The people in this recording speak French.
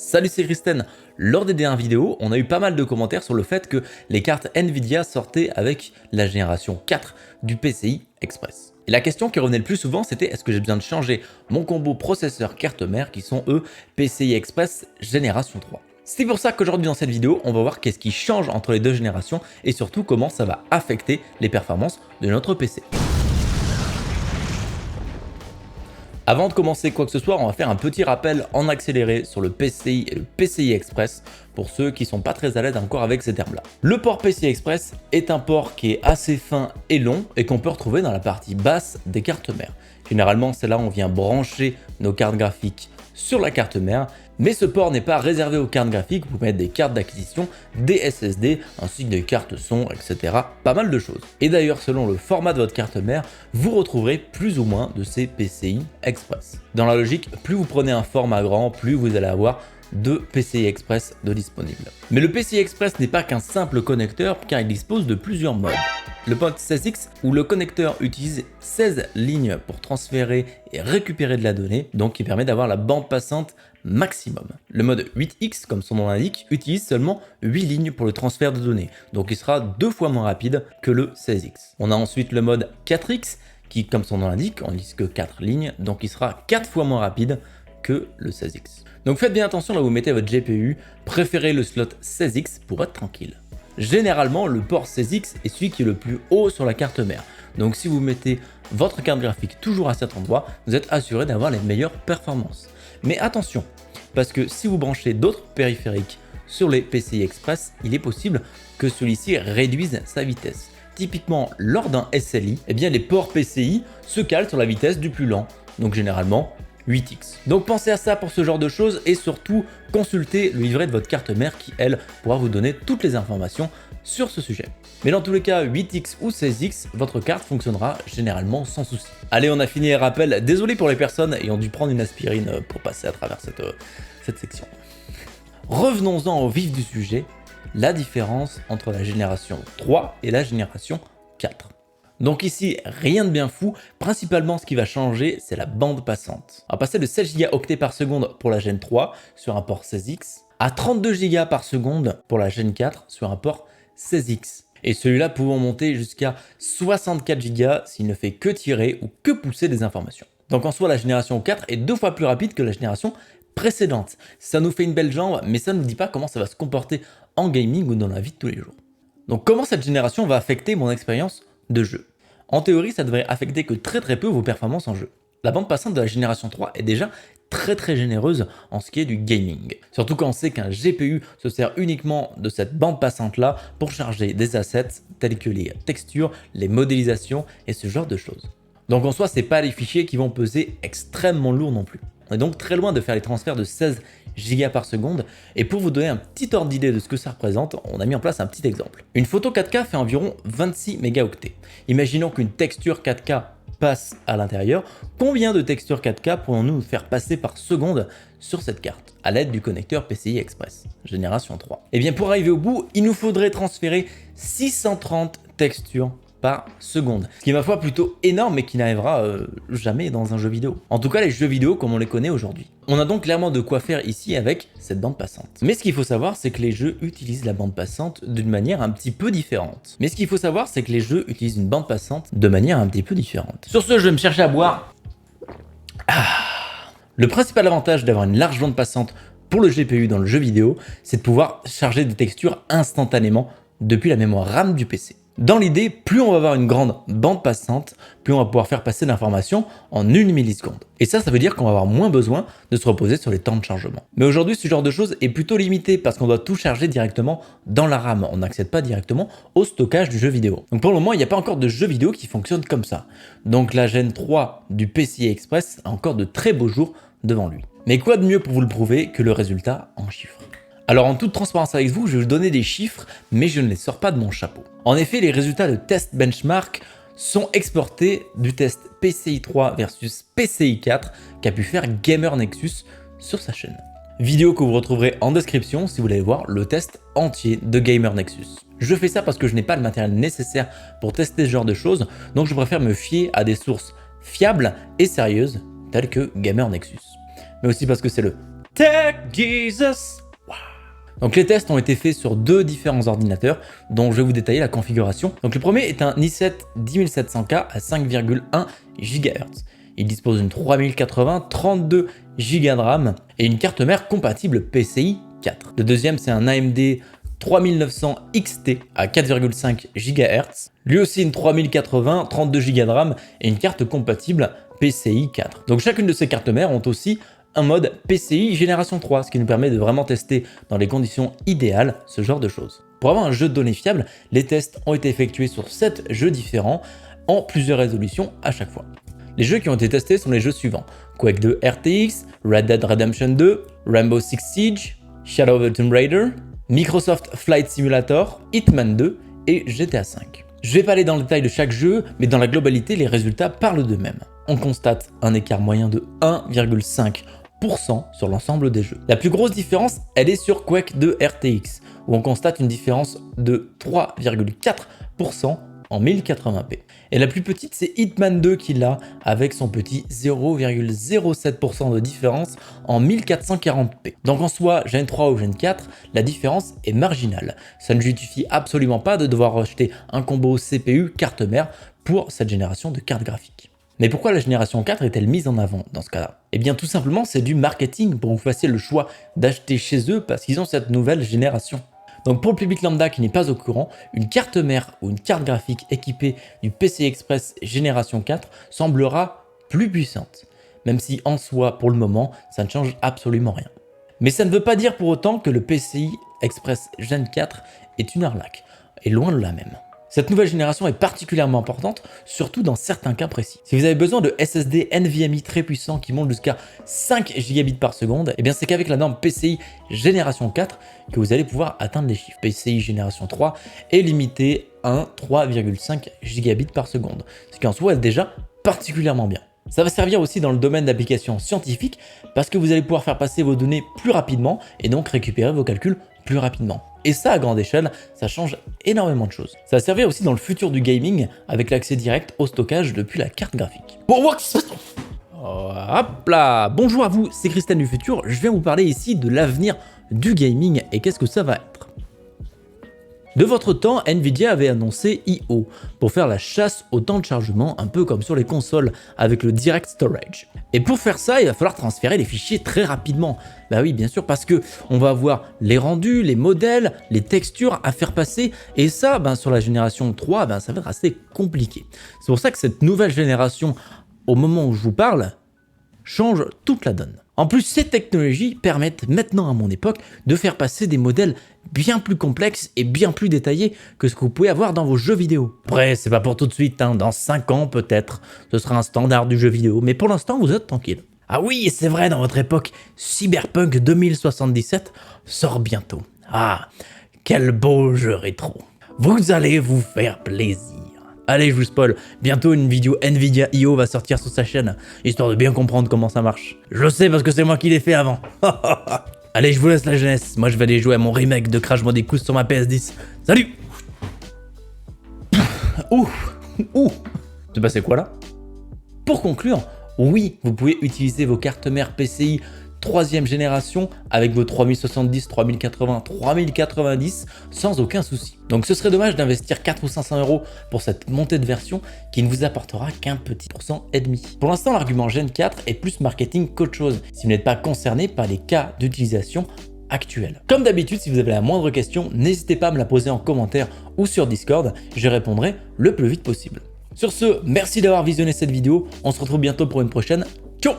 Salut, c'est Kristen. Lors des dernières vidéos, on a eu pas mal de commentaires sur le fait que les cartes Nvidia sortaient avec la génération 4 du PCI Express. Et la question qui revenait le plus souvent, c'était est-ce que j'ai besoin de changer mon combo processeur carte mère qui sont eux PCI Express génération 3. C'est pour ça qu'aujourd'hui dans cette vidéo, on va voir qu'est-ce qui change entre les deux générations et surtout comment ça va affecter les performances de notre PC. Avant de commencer quoi que ce soit, on va faire un petit rappel en accéléré sur le PCI et le PCI Express pour ceux qui sont pas très à l'aise encore avec ces termes-là. Le port PCI Express est un port qui est assez fin et long et qu'on peut retrouver dans la partie basse des cartes mères. Généralement, c'est là où on vient brancher nos cartes graphiques sur la carte mère, mais ce port n'est pas réservé aux cartes graphiques, vous pouvez mettre des cartes d'acquisition, des SSD, ainsi que des cartes son, etc. Pas mal de choses. Et d'ailleurs, selon le format de votre carte mère, vous retrouverez plus ou moins de ces PCI Express. Dans la logique, plus vous prenez un format grand, plus vous allez avoir de PCI Express de disponibles. Mais le PCI Express n'est pas qu'un simple connecteur car il dispose de plusieurs modes. Le mode 16X où le connecteur utilise 16 lignes pour transférer et récupérer de la donnée, donc qui permet d'avoir la bande passante maximum. Le mode 8X, comme son nom l'indique, utilise seulement 8 lignes pour le transfert de données, donc il sera 2 fois moins rapide que le 16X. On a ensuite le mode 4X qui, comme son nom l'indique, on n'utilise que 4 lignes, donc il sera 4 fois moins rapide que le 16X. Donc faites bien attention là où vous mettez votre GPU, préférez le slot 16X pour être tranquille. Généralement, le port 16X est celui qui est le plus haut sur la carte mère. Donc si vous mettez votre carte graphique toujours à cet endroit, vous êtes assuré d'avoir les meilleures performances. Mais attention, parce que si vous branchez d'autres périphériques sur les PCI Express, il est possible que celui-ci réduise sa vitesse. Typiquement, lors d'un SLI, eh bien, les ports PCI se calent sur la vitesse du plus lent. Donc généralement, 8X. Donc pensez à ça pour ce genre de choses et surtout consultez le livret de votre carte mère qui, elle, pourra vous donner toutes les informations sur ce sujet. Mais dans tous les cas, 8X ou 16X, votre carte fonctionnera généralement sans souci. Allez, on a fini les rappels. Désolé pour les personnes ayant dû prendre une aspirine pour passer à travers cette section. Revenons-en au vif du sujet, la différence entre la génération 3 et la génération 4. Donc ici, rien de bien fou, principalement ce qui va changer, c'est la bande passante. On va passer de 16 Go par seconde pour la Gen 3 sur un port 16X à 32 Go par seconde pour la Gen 4 sur un port 16X. Et celui-là pouvant monter jusqu'à 64 Go s'il ne fait que tirer ou que pousser des informations. Donc en soi, la génération 4 est 2 fois plus rapide que la génération précédente. Ça nous fait une belle jambe, mais ça ne nous dit pas comment ça va se comporter en gaming ou dans la vie de tous les jours. Donc comment cette génération va affecter mon expérience de jeu? En théorie, ça devrait affecter que très peu vos performances en jeu. La bande passante de la génération 3 est déjà très généreuse en ce qui est du gaming. Surtout quand on sait qu'un GPU se sert uniquement de cette bande passante là pour charger des assets tels que les textures, les modélisations et ce genre de choses. Donc en soi, c'est pas les fichiers qui vont peser extrêmement lourd non plus. On est donc très loin de faire les transferts de 16 Go par seconde, et pour vous donner un petit ordre d'idée de ce que ça représente, on a mis en place un petit exemple. Une photo 4K fait environ 26 mégaoctets. Imaginons qu'une texture 4K passe à l'intérieur. Combien de textures 4K pourrions-nous faire passer par seconde sur cette carte à l'aide du connecteur PCI Express génération 3? Et bien pour arriver au bout, il nous faudrait transférer 630 textures par seconde. Ce qui est ma foi plutôt énorme mais qui n'arrivera jamais dans un jeu vidéo. En tout cas les jeux vidéo comme on les connaît aujourd'hui. On a donc clairement de quoi faire ici avec cette bande passante. Mais ce qu'il faut savoir c'est que les jeux utilisent la bande passante d'une manière un petit peu différente. Sur ce, je vais me chercher à boire. Le principal avantage d'avoir une large bande passante pour le GPU dans le jeu vidéo, c'est de pouvoir charger des textures instantanément depuis la mémoire RAM du PC. Dans l'idée, plus on va avoir une grande bande passante, plus on va pouvoir faire passer l'information en 1 milliseconde. Et ça veut dire qu'on va avoir moins besoin de se reposer sur les temps de chargement. Mais aujourd'hui, ce genre de choses est plutôt limité parce qu'on doit tout charger directement dans la RAM. On n'accède pas directement au stockage du jeu vidéo. Donc pour le moment, il n'y a pas encore de jeu vidéo qui fonctionne comme ça. Donc la Gen 3 du PCI Express a encore de très beaux jours devant lui. Mais quoi de mieux pour vous le prouver que le résultat en chiffres? Alors en toute transparence avec vous, je vais vous donner des chiffres, mais je ne les sors pas de mon chapeau. En effet, les résultats de test benchmark sont exportés du test PCI 3 versus PCI 4 qu'a pu faire Gamer Nexus sur sa chaîne. Vidéo que vous retrouverez en description si vous voulez voir le test entier de Gamer Nexus. Je fais ça parce que je n'ai pas le matériel nécessaire pour tester ce genre de choses, donc je préfère me fier à des sources fiables et sérieuses telles que Gamer Nexus. Mais aussi parce que c'est le Tech Jesus. Donc les tests ont été faits sur deux différents ordinateurs dont je vais vous détailler la configuration. Donc le premier est un i7 10700K à 5,1 GHz. Il dispose d'une 3080 32 Go de RAM et une carte mère compatible PCI 4. Le deuxième c'est un AMD 3900 XT à 4,5 GHz. Lui aussi une 3080 32 Go de RAM et une carte compatible PCI 4. Donc chacune de ces cartes mères ont aussi un mode PCI génération 3, ce qui nous permet de vraiment tester dans les conditions idéales ce genre de choses. Pour avoir un jeu de données fiable, les tests ont été effectués sur 7 jeux différents en plusieurs résolutions à chaque fois. Les jeux qui ont été testés sont les jeux suivants: Quake 2 RTX, Red Dead Redemption 2, Rainbow Six Siege, Shadow of the Tomb Raider, Microsoft Flight Simulator, Hitman 2 et GTA V. Je vais pas aller dans le détail de chaque jeu, mais dans la globalité, les résultats parlent d'eux-mêmes. On constate un écart moyen de 1,5% sur l'ensemble des jeux. La plus grosse différence, elle est sur Quake 2 RTX, où on constate une différence de 3,4% en 1080p. Et la plus petite, c'est Hitman 2 qui l'a, avec son petit 0,07% de différence en 1440p. Donc en soi, Gen 3 ou Gen 4, la différence est marginale. Ça ne justifie absolument pas de devoir acheter un combo CPU carte mère pour cette génération de cartes graphiques. Mais pourquoi la génération 4 est-elle mise en avant dans ce cas-là? Eh bien tout simplement, c'est du marketing pour que vous fassiez le choix d'acheter chez eux parce qu'ils ont cette nouvelle génération. Donc pour le public lambda qui n'est pas au courant, une carte mère ou une carte graphique équipée du PCI Express génération 4 semblera plus puissante, même si en soi, pour le moment, ça ne change absolument rien. Mais ça ne veut pas dire pour autant que le PCI Express Gen 4 est une arnaque, et loin de là même. Cette nouvelle génération est particulièrement importante, surtout dans certains cas précis. Si vous avez besoin de SSD NVMe très puissants qui montent jusqu'à 5 Gb par seconde, eh bien c'est qu'avec la norme PCI génération 4 que vous allez pouvoir atteindre les chiffres. PCI génération 3 est limité à 3,5 Gb par seconde, ce qui en soi est déjà particulièrement bien. Ça va servir aussi dans le domaine d'applications scientifiques parce que vous allez pouvoir faire passer vos données plus rapidement et donc récupérer vos calculs plus rapidement. Et ça, à grande échelle, ça change énormément de choses. Ça va servir aussi dans le futur du gaming avec l'accès direct au stockage depuis la carte graphique. Hop là! Bonjour à vous, c'est Christian du futur. Je viens vous parler ici de l'avenir du gaming et qu'est-ce que ça va être. De votre temps, Nvidia avait annoncé I.O. pour faire la chasse au temps de chargement, un peu comme sur les consoles avec le Direct Storage. Et pour faire ça, il va falloir transférer les fichiers très rapidement. Bah oui, bien sûr, parce que on va avoir les rendus, les modèles, les textures à faire passer, et ça, sur la génération 3, ça va être assez compliqué. C'est pour ça que cette nouvelle génération, au moment où je vous parle, change toute la donne. En plus, ces technologies permettent maintenant à mon époque de faire passer des modèles bien plus complexes et bien plus détaillés que ce que vous pouvez avoir dans vos jeux vidéo. Après, c'est pas pour tout de suite, dans 5 ans peut-être, ce sera un standard du jeu vidéo, mais pour l'instant vous êtes tranquille. Ah oui, c'est vrai, dans votre époque, Cyberpunk 2077 sort bientôt. Ah, quel beau jeu rétro. Vous allez vous faire plaisir. Allez, je vous spoil, bientôt une vidéo Nvidia I.O. va sortir sur sa chaîne, histoire de bien comprendre comment ça marche. Je le sais parce que c'est moi qui l'ai fait avant. Allez, je vous laisse la jeunesse, moi je vais aller jouer à mon remake de Crash Bandicoot sur ma PS10. Salut. Ouh, c'est passé quoi là? Pour conclure, oui, vous pouvez utiliser vos cartes mères PCI 3e génération avec vos 3070, 3080, 3090 sans aucun souci. Donc ce serait dommage d'investir 400 ou 500 € pour cette montée de version qui ne vous apportera qu'un petit %. Pour l'instant, l'argument Gen 4 est plus marketing qu'autre chose si vous n'êtes pas concerné par les cas d'utilisation actuels. Comme d'habitude, si vous avez la moindre question, n'hésitez pas à me la poser en commentaire ou sur Discord, je répondrai le plus vite possible. Sur ce, merci d'avoir visionné cette vidéo, on se retrouve bientôt pour une prochaine. Ciao!